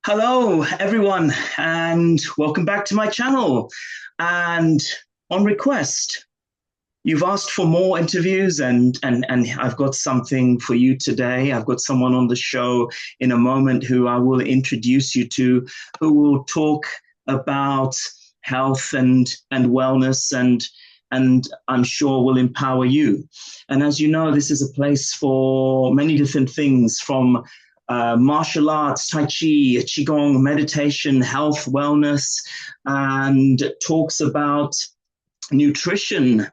Hello, everyone, and welcome back to my channel. And on request, you've asked for more interviews, and I've got something for you today. I've got someone on the show in a moment who I will introduce you to, who will talk about health and wellness and I'm sure will empower you. And as you know, this is a place for many different things from martial arts, Tai Chi, Qigong, meditation, health, wellness, and talks about nutrition.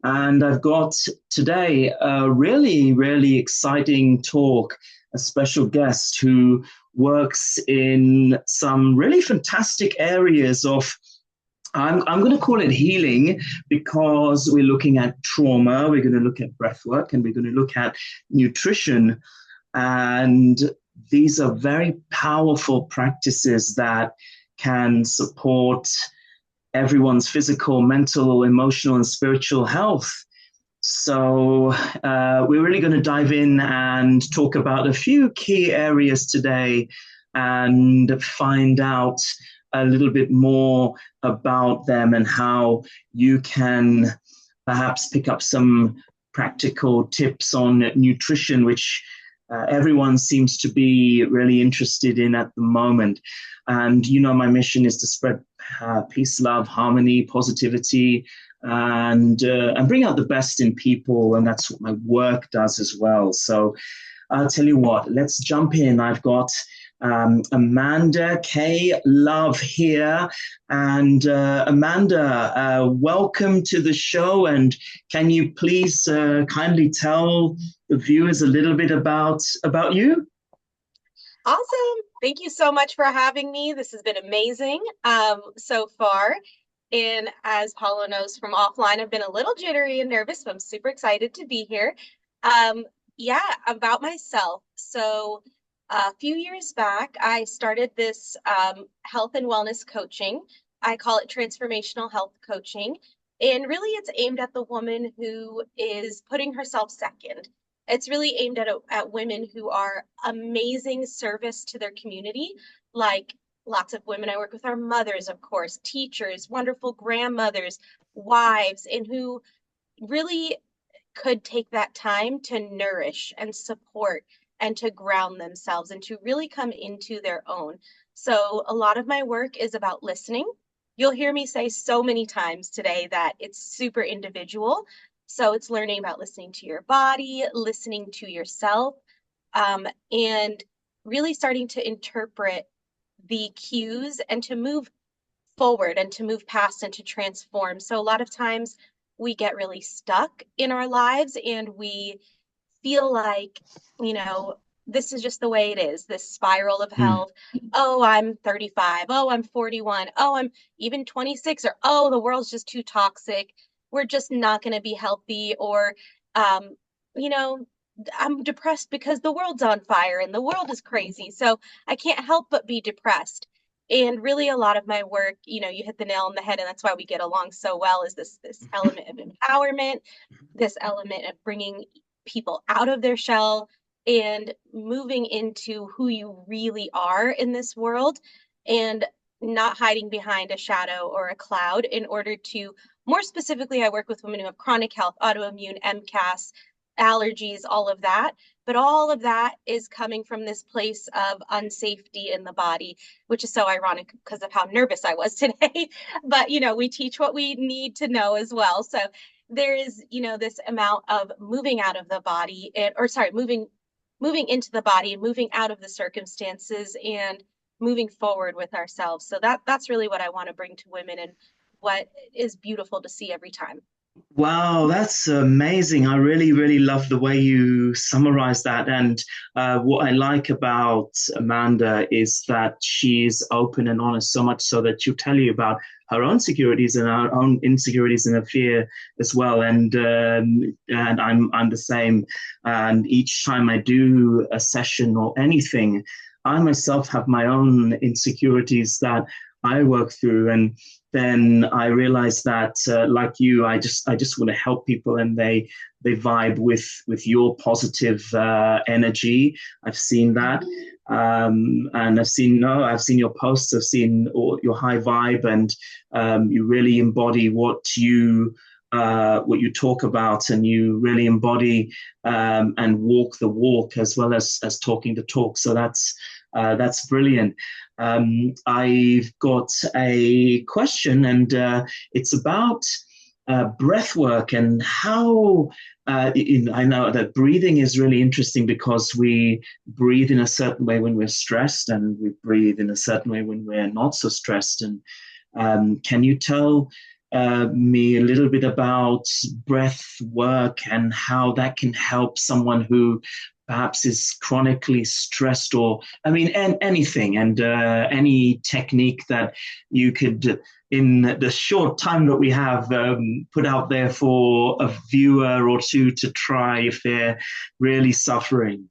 And I've got today a really, really exciting talk, a special guest who works in some really fantastic areas of I'm going to call it healing because we're looking at trauma, we're going to look at breath work, and we're going to look at nutrition. And these are very powerful practices that can support everyone's physical, mental, emotional, and spiritual health. So we're really going to dive in and talk about a few key areas today and find out a little bit more about them and how you can perhaps pick up some practical tips on nutrition, which everyone seems to be really interested in at the moment. And you know, my mission is to spread peace, love, harmony, positivity, and bring out the best in people. And that's what my work does as well. So I'll tell you what, let's jump in. I've got Amanda K. Love here. And Amanda, welcome to the show. And can you please kindly tell the viewers a little bit about you? Awesome. Thank you so much for having me. This has been amazing so far. And as Paulo knows from offline, I've been a little jittery and nervous, but I'm super excited to be here. Um, yeah, about myself. So a few years back, I started this health and wellness coaching. I call it transformational health coaching. And really, it's aimed at the woman who is putting herself second. It's really aimed at women who are amazing service to their community. Like lots of women I work with are mothers, of course, teachers, wonderful grandmothers, wives, and who really could take that time to nourish and support and to ground themselves and to really come into their own. So a lot of my work is about listening. You'll hear me say so many times today that it's super individual. So it's learning about listening to your body, listening to yourself, and really starting to interpret the cues and to move forward and to move past and to transform. So a lot of times we get really stuck in our lives and we feel like, this is just the way it is, this spiral of Mm. health. Oh, I'm 35. Oh, I'm 41. Oh, I'm even 26. Or, oh, the world's just too toxic. We're just not going to be healthy. Or, um, you know, I'm depressed because the world's on fire and the world is crazy. So I can't help but be depressed. And really a lot of my work, you hit the nail on the head, and that's why we get along so well, is this element of empowerment, this element of bringing people out of their shell and moving into who you really are in this world and not hiding behind a shadow or a cloud in order to, more specifically, I work with women who have chronic health, autoimmune, MCAS, allergies, all of that. But all of that is coming from this place of unsafety in the body, which is so ironic because of how nervous I was today. But, we teach what we need to know as well. So there is, this amount of moving out of the body moving into the body and moving out of the circumstances and moving forward with ourselves. So that's really what I want to bring to women and what is beautiful to see every time. Wow, that's amazing. I really, really love the way you summarize that. And what I like about Amanda is that she's open and honest, so much so that she'll tell you about her own securities and her own insecurities and her fear as well. And I'm the same. And each time I do a session or anything, I myself have my own insecurities that I work through. And then I realized that, like you, I just want to help people, and they vibe with your positive energy. I've seen that, And I've seen no, I've seen your posts, I've seen all, your high vibe, and you really embody what you talk about, and you really embody and walk the walk as well as talking the talk. So that's brilliant. I've got a question, and it's about breath work and how I know that breathing is really interesting because we breathe in a certain way when we're stressed, and we breathe in a certain way when we're not so stressed. And can you tell me a little bit about breath work and how that can help someone who perhaps is chronically stressed, or I mean anything, and any technique that you could, in the short time that we have, put out there for a viewer or two to try if they're really suffering?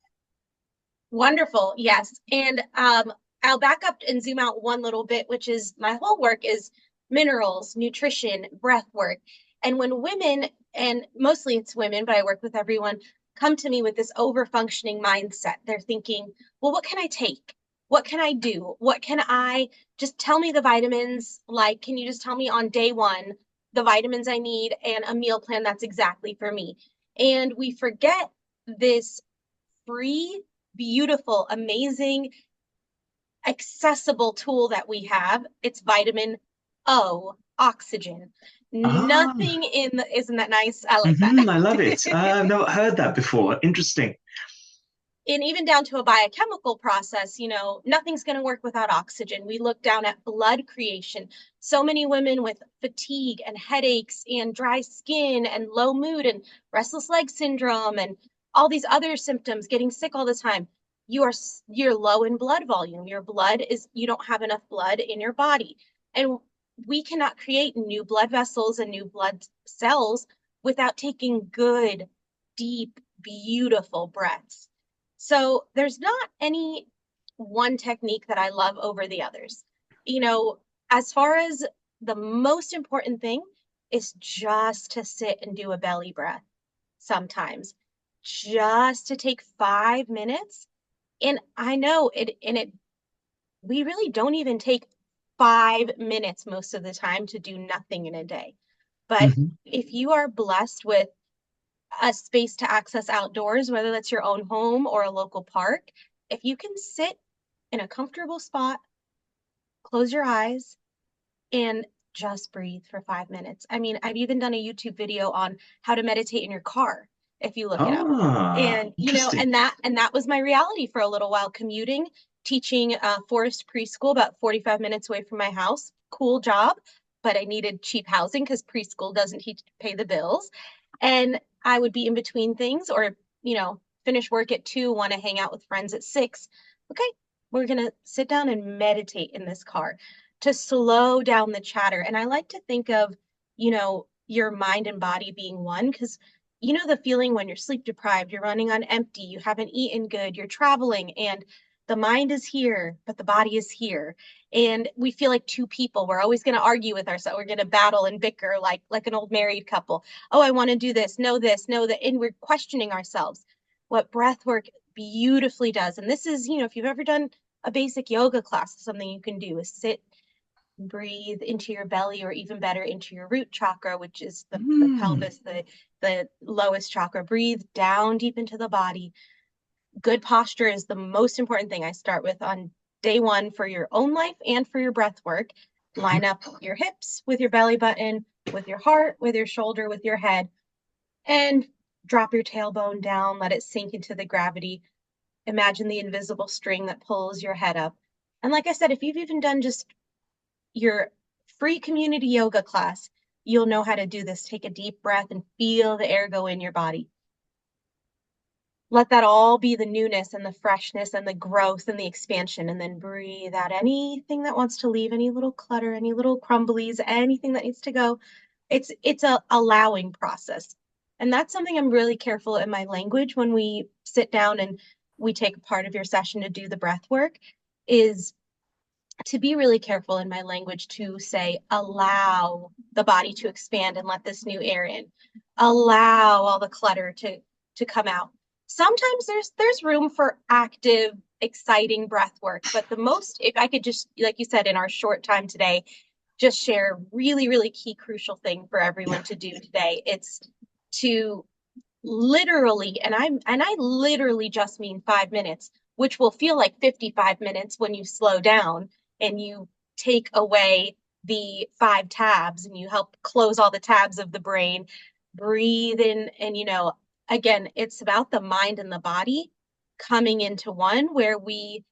Wonderful. Yes. And I'll back up and zoom out one little bit, which is my whole work is minerals, nutrition, breath work. And when women, and mostly it's women, but I work with everyone, come to me with this over functioning mindset, they're thinking, well, what can I take? What can I do? What can I just tell me the vitamins? Like, can you just tell me on day one the vitamins I need and a meal plan that's exactly for me? And we forget this free, beautiful, amazing, accessible tool that we have. It's vitamin O, oxygen. Ah, Nothing in the, isn't that nice? I like that. I love it. I've never heard that before. Interesting. And even down to a biochemical process, nothing's going to work without oxygen. We look down at blood creation. So many women with fatigue and headaches and dry skin and low mood and restless leg syndrome and all these other symptoms, getting sick all the time. You're low in blood volume. Your blood is, you don't have enough blood in your body. And we cannot create new blood vessels and new blood cells without taking good, deep, beautiful breaths. So there's not any one technique that I love over the others. You know, as far as the most important thing is just to sit and do a belly breath sometimes, just to take 5 minutes. And I know we really don't even take 5 minutes most of the time to do nothing in a day. But Mhm. if you are blessed with a space to access outdoors, whether that's your own home or a local park, if you can sit in a comfortable spot, close your eyes, and just breathe for 5 minutes. I mean, I've even done a YouTube video on how to meditate in your car if you look it up. Ah, And interesting. and that was my reality for a little while, commuting, teaching forest preschool about 45 minutes away from my house. Cool job, but I needed cheap housing because preschool doesn't pay the bills. And I would be in between things, or finish work at 2, want to hang out with friends at 6. Okay, we're gonna sit down and meditate in this car to slow down the chatter. And I like to think of, your mind and body being one, because the feeling when you're sleep deprived, you're running on empty, you haven't eaten good, you're traveling, and the mind is here, but the body is here. And we feel like two people. We're always going to argue with ourselves. We're going to battle and bicker like an old married couple. Oh, I want to do this, no, that. And we're questioning ourselves. What breath work beautifully does, and this is, if you've ever done a basic yoga class, something you can do is sit, breathe into your belly, or even better into your root chakra, which is the Mm. pelvis, the lowest chakra. Breathe down deep into the body. Good posture is the most important thing I start with on day one for your own life and for your breath work. Line up your hips with your belly button, with your heart, with your shoulder, with your head, and drop your tailbone down. Let it sink into the gravity. Imagine the invisible string that pulls your head up. And like I said, if you've even done just your free community yoga class, you'll know how to do this. Take a deep breath and feel the air go in your body. Let that all be the newness and the freshness and the growth and the expansion, and then breathe out anything that wants to leave, any little clutter, any little crumblies, anything that needs to go. It's a allowing process. And that's something I'm really careful in my language when we sit down and we take a part of your session to do the breath work, is to be really careful in my language to say, allow the body to expand and let this new air in. Allow all the clutter to come out. Sometimes there's room for active exciting breath work. But the most, if I could just, like you said, in our short time today, just share really, really key, crucial thing for everyone to do today. It's to literally, and I literally just mean 5 minutes, which will feel like 55 minutes when you slow down and you take away the five tabs and you help close all the tabs of the brain. Breathe in, and again, it's about the mind and the body coming into one where we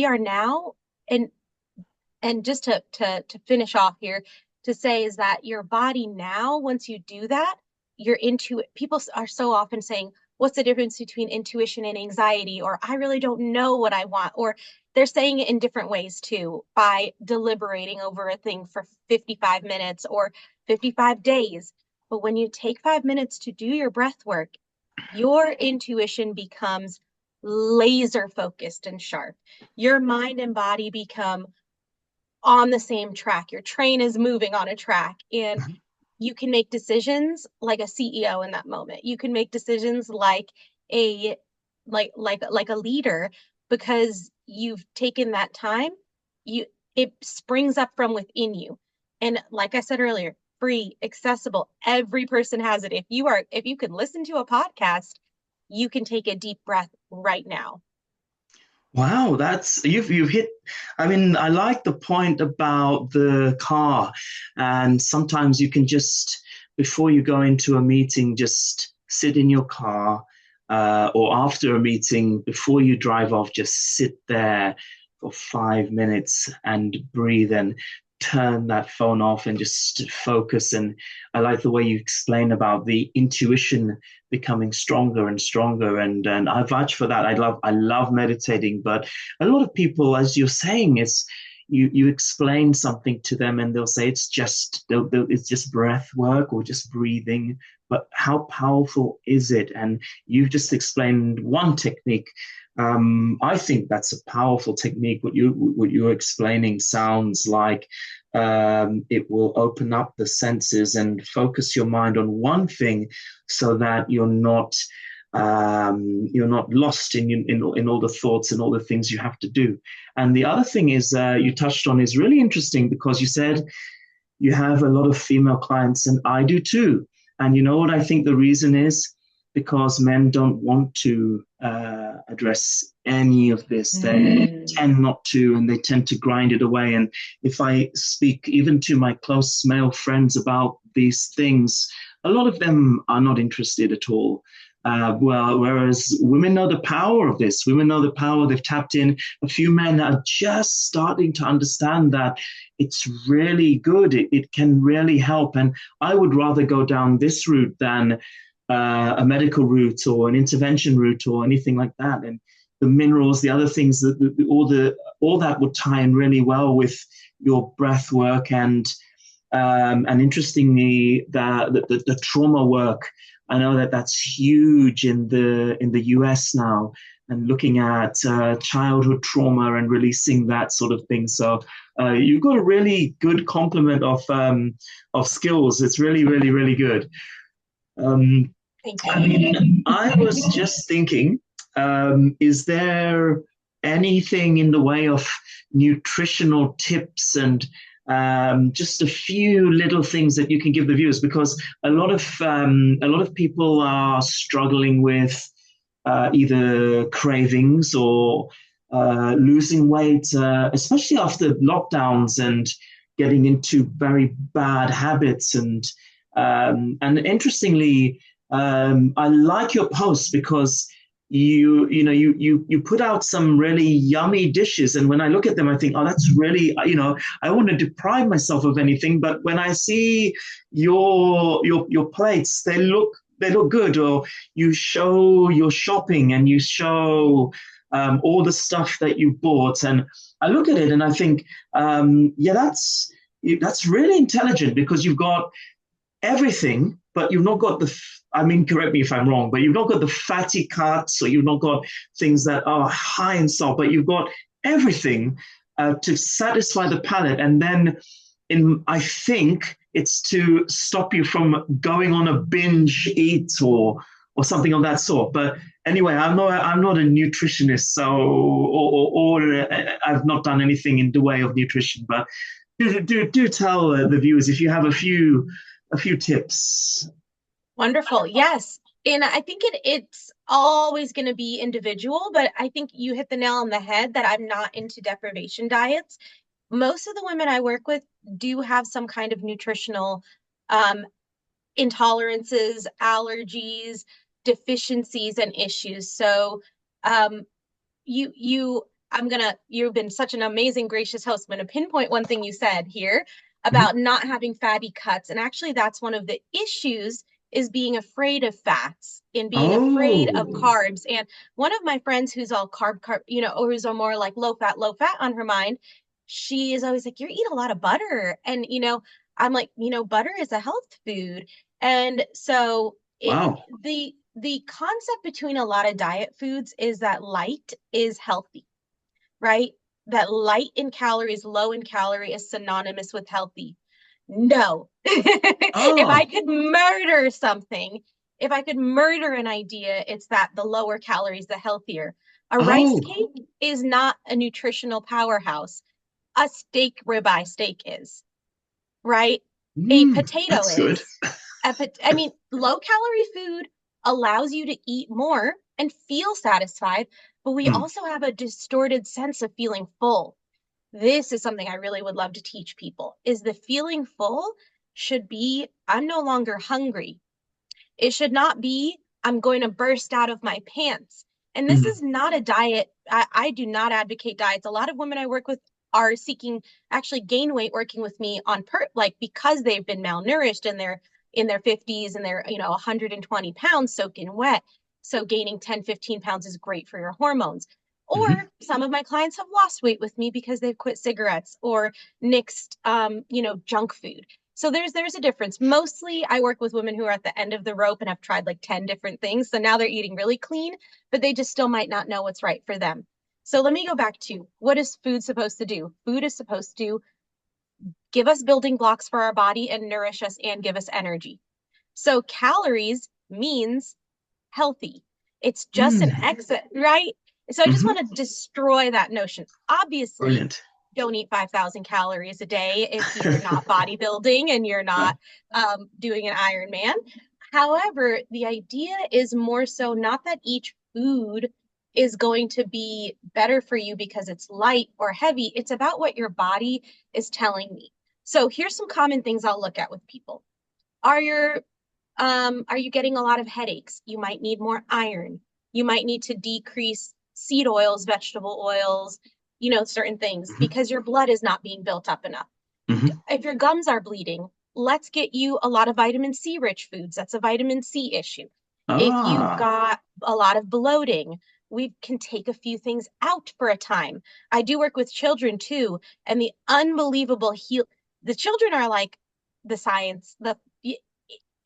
are now. And just to finish off here, to say is that your body now, once you do that, you're into people are so often saying, what's the difference between intuition and anxiety? Or I really don't know what I want. Or they're saying it in different ways too, by deliberating over a thing for 55 minutes or 55 days. But when you take 5 minutes to do your breath work, your intuition becomes laser focused and sharp. Your mind and body become on the same track. Your train is moving on a track, and you can make decisions like a CEO in that moment. You can make decisions like a like a leader, because you've taken that time. It springs up from within you. And like I said earlier, free, accessible. Every person has it. If you can listen to a podcast, you can take a deep breath right now. Wow, that's you've hit. I mean, I like the point about the car, and sometimes you can just before you go into a meeting, just sit in your car, or after a meeting, before you drive off, just sit there for 5 minutes and breathe and turn that phone off and just focus. And I like the way you explain about the intuition becoming stronger and stronger. And I vouch for that. I love meditating, but a lot of people, as you're saying, it's you explain something to them and they'll say it's just breath work or just breathing. But how powerful is it? And you've just explained one technique. I think that's a powerful technique. What you're explaining sounds like it will open up the senses and focus your mind on one thing, so that you're not lost in all the thoughts and all the things you have to do. And the other thing is you touched on is really interesting, because you said you have a lot of female clients, and I do too. And you know what I think the reason is? Because men don't want to address any of this. They tend not to, and they tend to grind it away. And if I speak even to my close male friends about these things, a lot of them are not interested at all. Whereas women know the power of this. Women know the power. They've tapped in. A few men are just starting to understand that it's really good. It can really help. And I would rather go down this route than a medical route or an intervention route or anything like that. And the minerals, the other things, all that would tie in really well with your breath work. And interestingly, the trauma work. I know that that's huge in the US now, and looking at childhood trauma and releasing that sort of thing. So you've got a really good complement of skills. It's really, really, really good. I mean, I was just thinking, is there anything in the way of nutritional tips and just a few little things that you can give the viewers? Because a lot of people are struggling with either cravings or losing weight, especially after lockdowns and getting into very bad habits. And interestingly, I like your post because you put out some really yummy dishes, and when I look at them, I think, oh, that's really, I want to deprive myself of anything, but when I see your plates, they look good, or you show your shopping and you show all the stuff that you bought, and I look at it and I think, yeah, that's really intelligent, because you've got everything, but you've not got I mean, correct me if I'm wrong, but you've not got the fatty cuts, or you've not got things that are high in salt, but you've got everything to satisfy the palate. And then I think it's to stop you from going on a binge eat or or something of that sort. But anyway, I'm not a nutritionist, so or I've not done anything in the way of nutrition. But do tell the viewers if you have a few tips. Wonderful. Yes. And I think it's always going to be individual, but I think you hit the nail on the head that I'm not into deprivation diets. Most of the women I work with do have some kind of nutritional um, intolerances, allergies, deficiencies, and issues. So um, you've been such an amazing, gracious host. I'm gonna pinpoint one thing you said here Mhm. about not having fatty cuts. And actually, that's one of the issues is being afraid of fats and being afraid of Oh, carbs. And one of my friends who's all carb, or who's all more like low fat on her mind, she is always like, you eat a lot of butter. And, I'm like, butter is a health food. And so wow. the concept between a lot of diet foods is that light is healthy, right? That light in calories, low in calorie is synonymous with healthy. No. If I Oh, could murder something, if I could murder an idea, it's that the lower calories, the healthier. A rice oh, cake is not a nutritional powerhouse. A steak, ribeye steak is, right? A potato that's good. is. I mean, low calorie food allows you to eat more and feel satisfied, but we Mm, also have a distorted sense of feeling full. This is something I really would love to teach people is the feeling full should be I'm no longer hungry. It should not be, I'm going to burst out of my pants. And this mm, is not a diet. I do not advocate diets. A lot of women I work with are seeking actually gain weight working with me on like because they've been malnourished and they're in their 50s and they're 120 pounds soaking wet. So gaining 10, 15 pounds is great for your hormones. Or mhm. some of my clients have lost weight with me because they've quit cigarettes or nixed junk food. So there's a difference. Mostly I work with women who are at the end of the rope and have tried like 10 different things. So now they're eating really clean, but they just still might not know what's right for them. So let me go back to what is food supposed to do? Food is supposed to give us building blocks for our body and nourish us and give us energy. So calories means healthy. It's just an Mm, exit, right? So I just mhm. want to destroy that notion. Obviously, Brilliant. don't eat 5,000 calories a day if you're not bodybuilding and you're not doing an Ironman. However, the idea is more so not that each food is going to be better for you because it's light or heavy. It's about what your body is telling me. So here's some common things I'll look at with people. Are your are you getting a lot of headaches? You might need more iron. You might need to decrease seed oils, vegetable oils, certain things Mhm, because your blood is not being built up enough. mhm. If your gums are bleeding, let's get you a lot of vitamin C rich foods. That's a vitamin C issue. If you've Ah, got a lot of bloating, we can take a few things out for a time. I do work with children too, and the children are like the science, the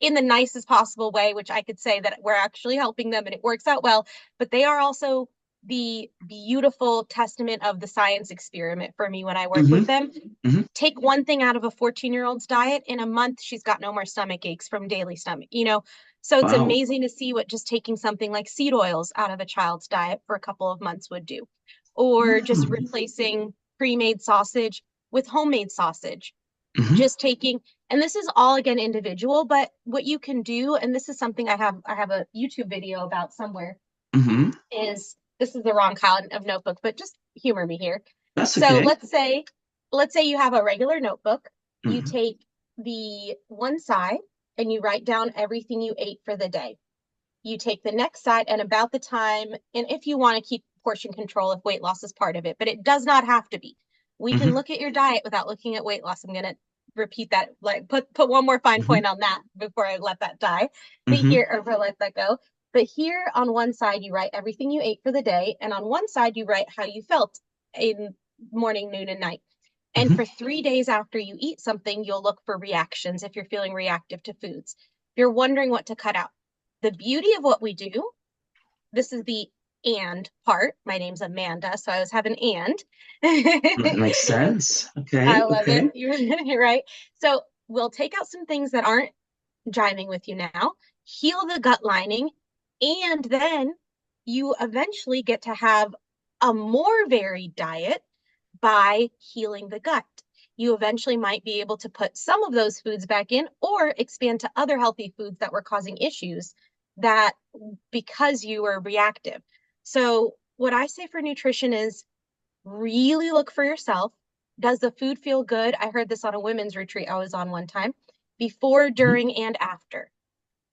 in the nicest possible way, which I could say that we're actually helping them and it works out well, but they are also the beautiful testament of the science experiment for me when I work with mhm, them. mhm. Take one thing out of a 14-year-old's diet in a month, she's got no more stomach aches from daily stomach. So it's Wow. amazing to see what just taking something like seed oils out of a child's diet for a couple of months would do, or just Mm, replacing pre-made sausage with homemade sausage, mhm, just taking, and this is all again individual, but what you can do, and this is something I have a YouTube video about somewhere, mhm. is this is the wrong kind of notebook, but just humor me here. That's So okay. let's say you have a regular notebook. You Mhm, take the one side and you write down everything you ate for the day. You take the next side and about the time, and if you want to keep portion control, if weight loss is part of it, but it does not have to be. We can mhm, look at your diet without looking at weight loss. I'm going to repeat that, like put one more fine mhm, point on that before I let that die. But mhm. here, or let that go. But here on one side, you write everything you ate for the day. And on one side, you write how you felt in morning, noon, and night. And Mhm. for 3 days after you eat something, you'll look for reactions if you're feeling reactive to foods. If you're wondering what to cut out, the beauty of what we do, this is the and part. My name's Amanda, so I always have an and. Makes sense. I Okay, love it. okay. You're right. So we'll take out some things that aren't jiving with you now, heal the gut lining, And then you eventually get to have a more varied diet by healing the gut. You eventually might be able to put some of those foods back in or expand to other healthy foods that were causing issues that because you were reactive. So, what I say for nutrition is really look for yourself. Does the food feel good? I heard this on a women's retreat I was on one time before, Mhm. during, and after.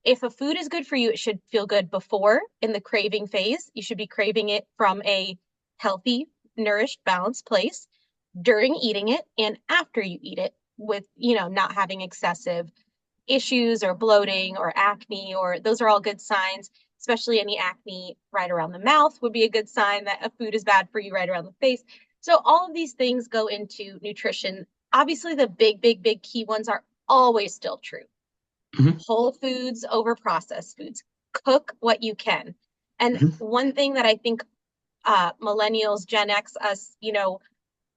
If a food is good for you, it should feel good before in the craving phase. You should be craving it from a healthy, nourished, balanced place during eating it and after you eat it with, not having excessive issues or bloating or acne, or those are all good signs, especially any acne right around the mouth would be a good sign that a food is bad for you right around the face. So all of these things go into nutrition. Obviously, the big, big, big key ones are always still true. Mhm. Whole foods over processed foods. Cook what you can. And Mhm. one thing that I think millennials, Gen X, us,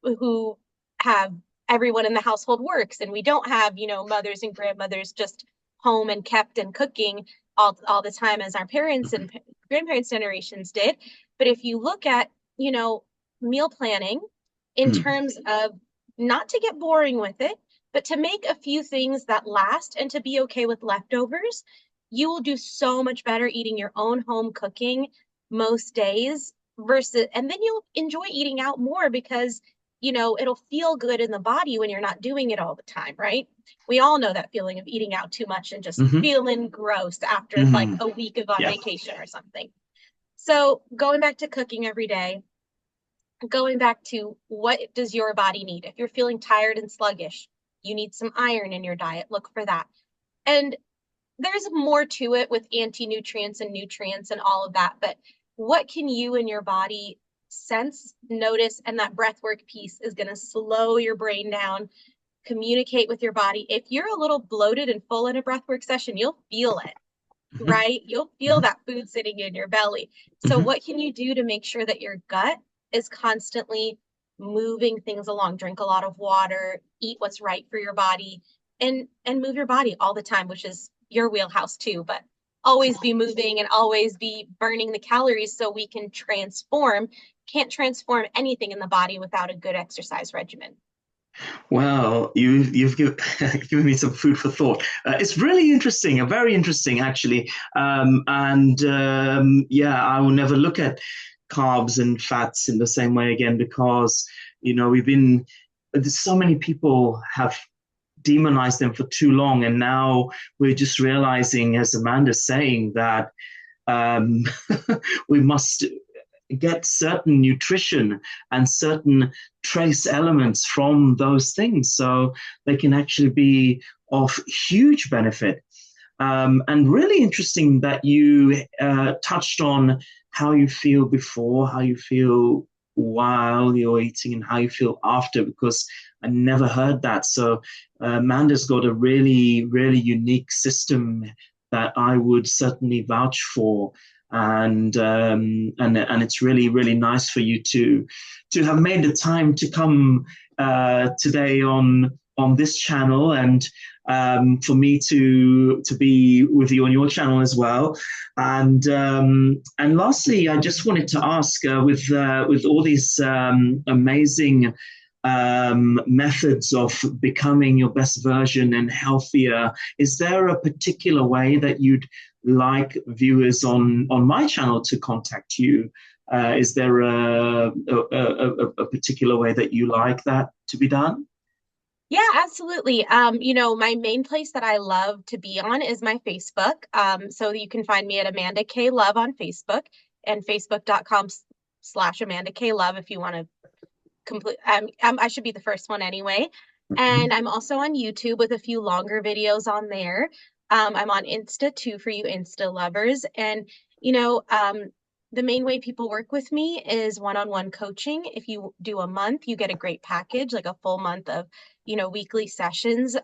who have everyone in the household works and we don't have, mothers and grandmothers just home and kept and cooking all the time as our parents and grandparents generations did. But if you look at, you know, meal planning in Mhm. terms of not to get boring with it, but to make a few things that last and to be okay with leftovers, you will do so much better eating your own home cooking most days versus, and then you'll enjoy eating out more because it'll feel good in the body when you're not doing it all the time, right? We all know that feeling of eating out too much and just Mhm. feeling gross after like Mhm. a week of on Yeah. vacation or something. So, going back to cooking every day, going back to what does your body need? If you're feeling tired and sluggish, you need some iron in your diet, look for that. And there's more to it with anti-nutrients and nutrients and all of that, but what can you and your body sense, notice, and that breath work piece is going to slow your brain down, communicate with your body. If you're a little bloated and full in a breathwork session, you'll feel it, Mhm. right? You'll feel Mhm. that food sitting in your belly. So, Mhm. what can you do to make sure that your gut is constantly moving things along? Drink a lot of water, eat what's right for your body, and move your body all the time, which is your wheelhouse too. But always be moving and always be burning the calories so we can transform. Can't transform anything in the body without a good exercise regimen. Well, given me some food for thought. It's really interesting, very interesting actually. And yeah, I will never look at carbs and fats in the same way again because we've been so many people have demonized them for too long, and now we're just realizing, as Amanda's saying, that um, we must get certain nutrition and certain trace elements from those things so they can actually be of huge benefit. And really interesting that you touched on how you feel before, how you feel while you're eating, and how you feel after, because I never heard that. So Amanda's got a really, really unique system that I would certainly vouch for. And it's really, really nice for you to have made the time to come today on this channel, and for me to be with you on your channel as well. And lastly, I just wanted to ask, with all these amazing methods of becoming your best version and healthier, is there a particular way that you'd like viewers on my channel to contact you? Is there a particular way that you like that to be done? Yeah, absolutely. My main place that I love to be on is my Facebook. So you can find me at Amanda K Love on Facebook and facebook.com/slash Amanda K Love if you want to complete. I should be the first one anyway. And I'm also on YouTube with a few longer videos on there. I'm on Insta too for you Insta lovers. And, you know, um, the main way people work with me is one-on-one coaching. If you do a month, you get a great package, like a full month of, weekly sessions,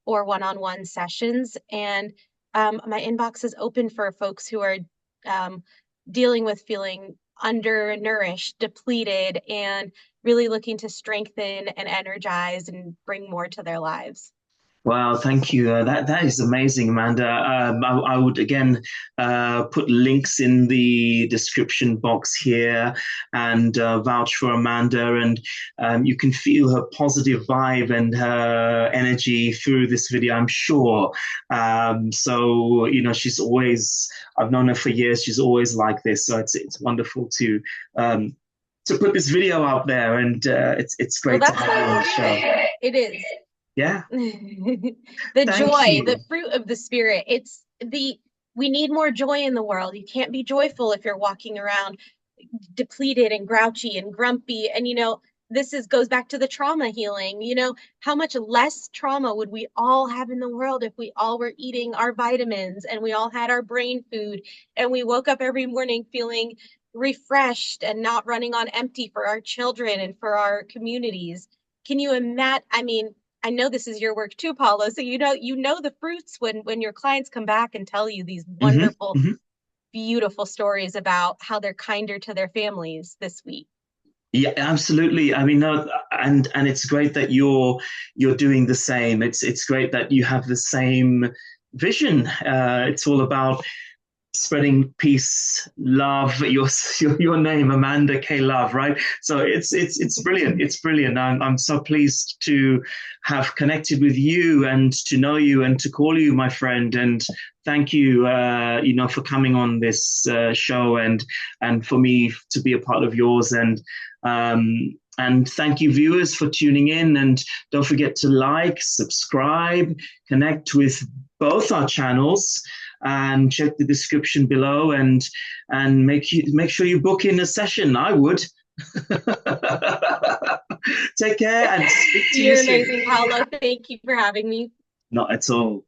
or one-on-one sessions. And my inbox is open for folks who are um, dealing with feeling undernourished, depleted, and really looking to strengthen and energize and bring more to their lives. Wow, thank you. That is amazing, Amanda. I would again put links in the description box here and vouch for Amanda. And you can feel her positive vibe and her energy through this video, I'm sure. So, she's always, I've known her for years. She's always like this. So it's wonderful um, to put this video out there, and it's Well, great to that's have you on the the show. spirit. It is. Yeah, The thank joy, the you. fruit of the spirit. We need more joy in the world. You can't be joyful if you're walking around depleted and grouchy and grumpy. And this is goes back to the trauma healing. How much less trauma would we all have in the world if we all were eating our vitamins and we all had our brain food and we woke up every morning feeling refreshed and not running on empty for our children and for our communities. Can you imagine? I mean, I know this is your work too, Paula. So you know the fruits when your clients come back and tell you these Hmm. wonderful, Hmm. beautiful stories about how they're kinder to their families this week. Yeah, absolutely. I mean, no, and it's great that you're doing the same. It's great that you have the same vision. It's all about spreading peace, love. Your name, Amanda K. Love, right? So it's brilliant. It's brilliant. I'm so pleased to have connected with you and to know you and to call you my friend. And thank you, for coming on this show and for me to be a part of yours. And thank you, viewers, for tuning in. And don't forget to like, subscribe, connect with both our channels and check the description below and make sure you book in a session. I would. Take care and speak to you You're soon. amazing, Paula. Thank you for having me. Not at all.